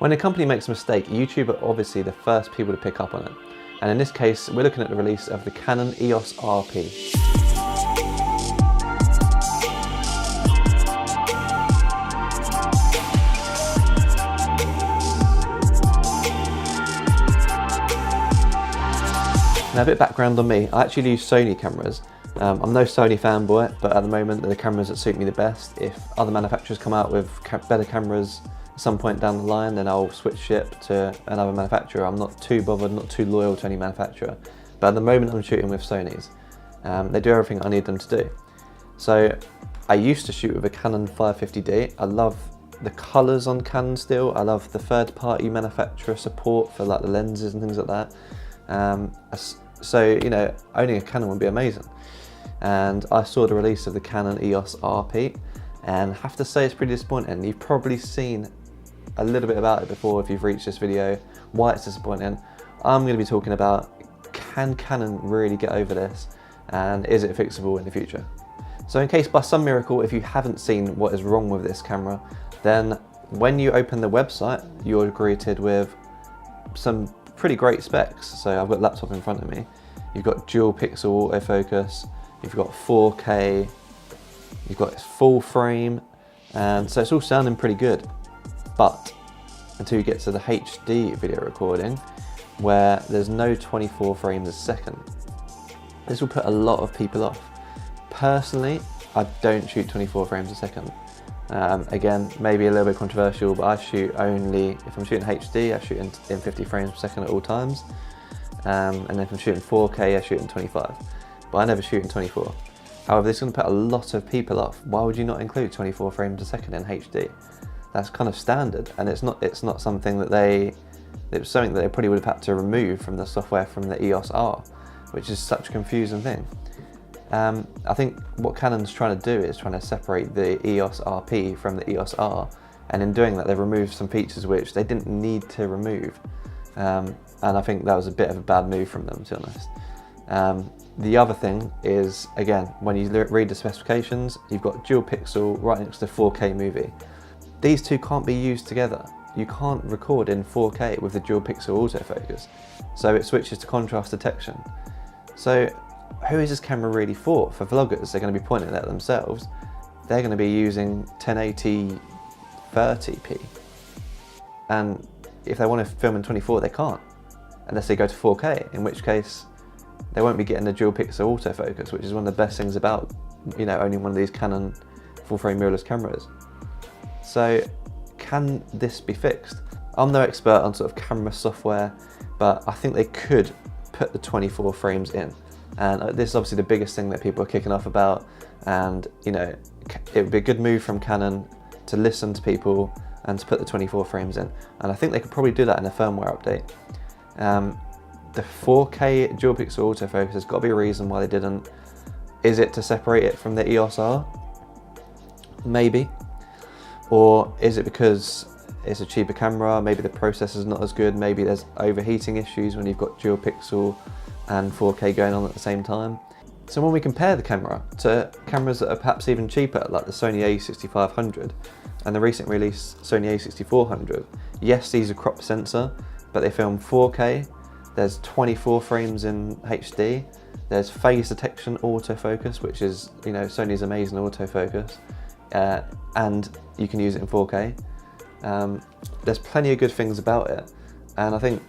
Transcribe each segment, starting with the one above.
When a company makes a mistake, YouTube are obviously the first people to pick up on it. And in this case, we're looking at the release of the Canon EOS RP. Now a bit of background on me, I actually use Sony cameras. I'm no Sony fanboy, but at the moment they're the cameras that suit me the best. If other manufacturers come out with better cameras at some point down the line, then I'll switch ship to another manufacturer. I'm not too bothered, not too loyal to any manufacturer. But at the moment I'm shooting with Sonys. They do everything I need them to do. So I used to shoot with a Canon 550D. I love the colours on Canon still. I love the third-party manufacturer support for like the lenses and things like that. So, you know, owning a Canon would be amazing. And I saw the release of the Canon EOS RP, and I have to say it's pretty disappointing. You've probably seen a little bit about it before if you've reached this video, why it's disappointing. I'm going to be talking about, can Canon really get over this, and is it fixable in the future? So in case by some miracle, if you haven't seen what is wrong with this camera, then when you open the website, you're greeted with some pretty great specs. So I've got a laptop in front of me. You've got dual pixel autofocus, you've got 4K, you've got full frame, and so it's all sounding pretty good. But until you get to the HD video recording, where there's no 24 frames a second, this will put a lot of people off. Personally, I don't shoot 24 frames a second. Again, maybe a little bit controversial, but I shoot only, if I'm shooting HD, I shoot in 50 frames per second at all times. And then if I'm shooting 4K, I shoot in 25. But I never shoot in 24. However, this is going to put a lot of people off. Why would you not include 24 frames a second in HD? That's kind of standard, and it's not something that it was something that they probably would have had to remove from the software from the EOS R, which is such a confusing thing. I think what Canon's trying to do is trying to separate the EOS RP from the EOS R, and in doing that they've removed some features which they didn't need to remove, and I think that was a bit of a bad move from them, to be honest. The other thing is, again, when you read the specifications, you've got dual pixel right next to 4K movie. These two can't be used together. You can't record in 4K with the dual pixel autofocus, so it switches to contrast detection. So who is this camera really for? For vloggers, they're going to be pointing at themselves. They're going to be using 1080 30p, and if they want to film in 24, they can't, unless they go to 4K, in which case they won't be getting the dual pixel autofocus, which is one of the best things about, you know, owning one of these Canon full frame mirrorless cameras. So can this be fixed? I'm no expert on sort of camera software, but I think they could put the 24 frames in. And this is obviously the biggest thing that people are kicking off about, and you know, it would be a good move from Canon to listen to people and to put the 24 frames in, and I think they could probably do that in a firmware update. The 4K dual pixel autofocus has got to be a reason why they didn't. Is it to separate it from the EOS R? Maybe. Or is it because it's a cheaper camera, maybe the processor's not as good, maybe there's overheating issues when you've got dual pixel and 4K going on at the same time. So when we compare the camera to cameras that are perhaps even cheaper, like the Sony a6500 and the recent release Sony a6400, yes, these are crop sensor, but they film 4K, there's 24 frames in HD, there's phase detection autofocus, which is, you know, Sony's amazing autofocus, and you can use it in 4K. There's plenty of good things about it, and I think,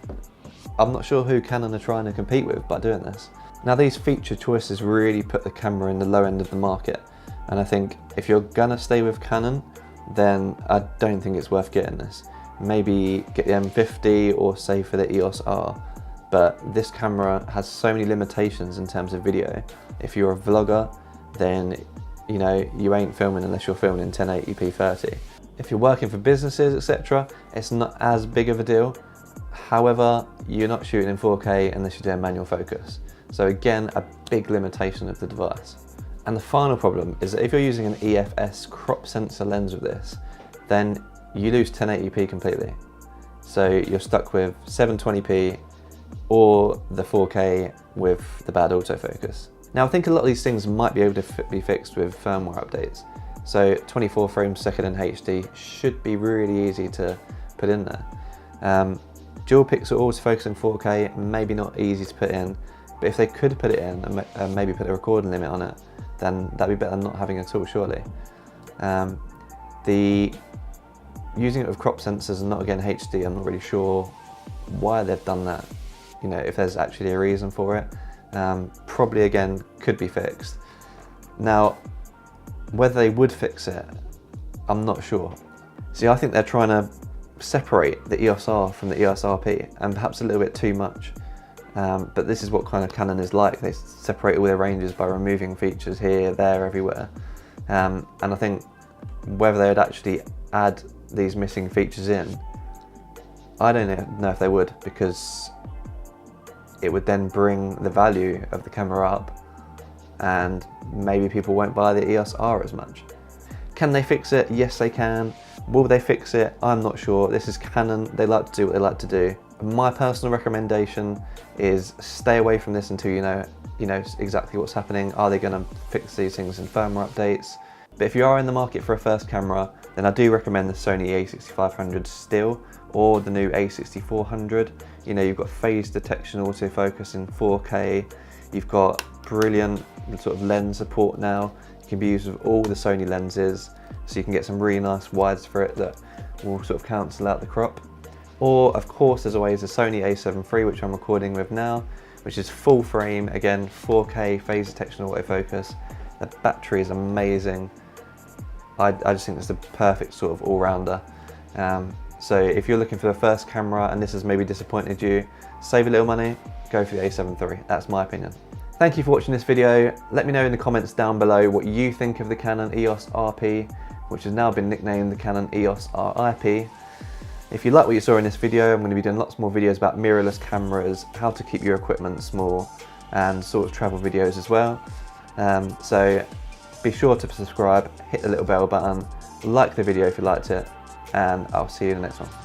I'm not sure who Canon are trying to compete with by doing this. Now these feature choices really put the camera in the low end of the market, and I think if you're gonna stay with Canon, then I don't think it's worth getting this. Maybe get the M50 or say for the EOS R, but this camera has so many limitations in terms of video. If you're a vlogger, then you know, you ain't filming unless you're filming in 1080p 30. If you're working for businesses, etc., it's not as big of a deal. However, you're not shooting in 4K unless you're doing manual focus. So again, a big limitation of the device. And the final problem is that if you're using an EFS crop sensor lens with this, then you lose 1080p completely. So you're stuck with 720p or the 4K with the bad autofocus. Now I think a lot of these things might be able to be fixed with firmware updates. So 24 frames per second in HD should be really easy to put in there. Dual pixel autofocus in 4K, maybe not easy to put in, but if they could put it in and maybe put a recording limit on it, then that'd be better than not having it at all, surely. Using it with crop sensors and not again HD, I'm not really sure why they've done that. You know, if there's actually a reason for it. Probably again could be fixed. Now, whether they would fix it, I'm not sure. See, I think they're trying to separate the EOS R from the EOS RP, and perhaps a little bit too much. But this is what kind of Canon is like. They separate all their ranges by removing features here, there, everywhere. And I think whether they would actually add these missing features in, I don't know if they would, because it would then bring the value of the camera up and maybe people won't buy the EOS R as much. Can they fix it? Yes, they can. Will they fix it? I'm not sure. This is Canon. They like to do what they like to do. My personal recommendation is stay away from this until you know exactly what's happening. Are they going to fix these things in firmware updates? But if you are in the market for a first camera, then I do recommend the Sony a6500 still, or the new a6400. You know, you've got phase detection autofocus in 4K. You've got brilliant sort of lens support now. It can be used with all the Sony lenses, so you can get some really nice wides for it that will sort of cancel out the crop. Or of course there's always the Sony a7 III, which I'm recording with now, which is full frame, again 4K phase detection autofocus. The battery is amazing. I just think it's the perfect sort of all-rounder. So if you're looking for the first camera and this has maybe disappointed you, save a little money, go for the a7 III. That's my opinion. Thank you for watching this video. Let me know in the comments down below what you think of the Canon EOS RP, which has now been nicknamed the Canon EOS RIP. If you like what you saw in this video, I'm going to be doing lots more videos about mirrorless cameras, how to keep your equipment small, and sort of travel videos as well. So be sure to subscribe, hit the little bell button, like the video if you liked it, and I'll see you in the next one.